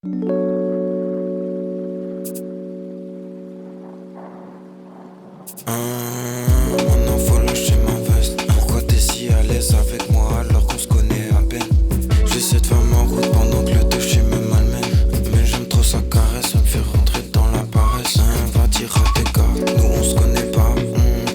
Maintenant faut lâcher ma veste. Pourquoi t'es si à l'aise avec moi alors qu'on se connaît à peine? J'essaie de faire ma route pendant que le toucher me malmène. Mais j'aime trop sa caresse, me fait rentrer dans la paresse. Va dire à tes gars, nous on se connaît pas.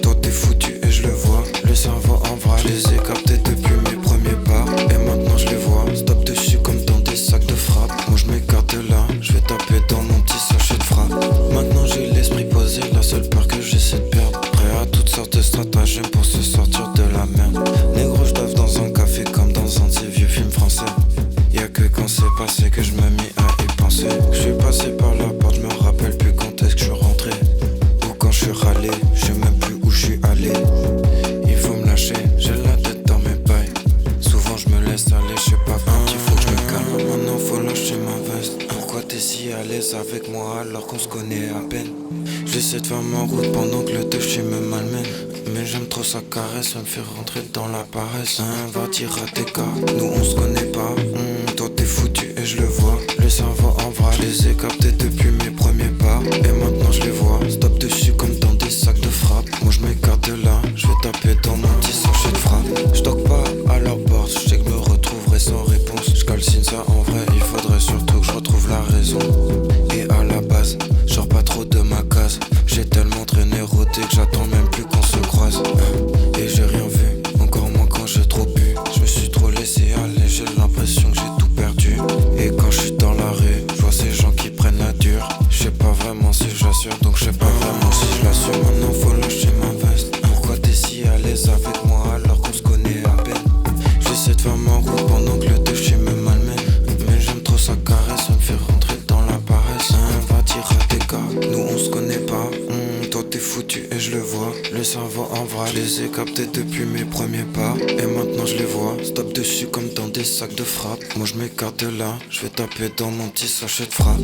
Toi t'es foutu et je le vois. Le cerveau en vrac, je les ai captés depuis mes premiers pas. Et maintenant je les vois, stop dessus comme dans des sacs de frappe. Moi je m'écarte de là, je vais taper dans mon petit sachet de frappe. Maintenant j'ai l'esprit posé, la seule peur que j'ai c'est de perdre. Prêt à toutes sortes de stratagèmes pour se sortir de la merde. Négro j'dave dans un café comme dans un de ces vieux films français. Y'a que quand c'est passé que je me mis à y penser. Je suis passé par la porte, je me rappelle plus quand est-ce que je suis rentré. Ou quand je suis râlé, je sais même plus où je suis allé. Il faut me lâcher, j'ai la tête dans mes pailles. Souvent je me laisse aller, je sais pas quand il faut que je me calme. Maintenant faut lâcher ma veste. Pourquoi t'es si à l'aise avec moi alors qu'on se connaît à peine? J'essaie de faire ma route pendant que le toucher me malmène. Mais j'aime trop sa caresse, me fait rentrer dans la paresse. Va dire à tes gars, nous on se connaît pas. Toi t'es foutu et je le vois. Le cerveau en vrac, je les ai captés depuis mes premiers pas. Et maintenant je les vois, stop dessus comme dans des sacs de frappe. Moi je m'écarte de là, je vais taper dans mon petit sachet de frappe. Je toque pas à leur porte, je sais que me retrouverai sans réponse. Je calcine ça en vrai, il faudrait surtout que je retrouve la raison. Et à la base, je sors pas trop de ma case. J'ai tellement traîné rodé que j'attends même plus qu'on se croise. Et j'ai rien vu, encore moins quand j'ai trop bu. Je me suis trop laissé aller, j'ai l'impression que j'ai tout perdu. Et quand je suis dans la rue, je vois ces gens qui prennent la dure. Je sais pas vraiment si j'assure, donc je sais pas vraiment si je l'assume. Maintenant faut lâcher ma veste. Pourquoi t'es si à l'aise avec moi alors qu'on se connaît à peine? J'essaie de faire ma route pendant que le toucher me malmène. Mais j'aime trop sa caresse, me fait rentrer dans la paresse. Va dire à tes gars, nous on se connaît pas. Toi t'es foutu et je le vois. Le cerveau en vrac, je les ai captés depuis mes premiers pas. Et maintenant je les vois, stop dessus comme dans des sacs de frappe. Moi je m'écarte de là, je vais taper dans mon petit sachet de frappe.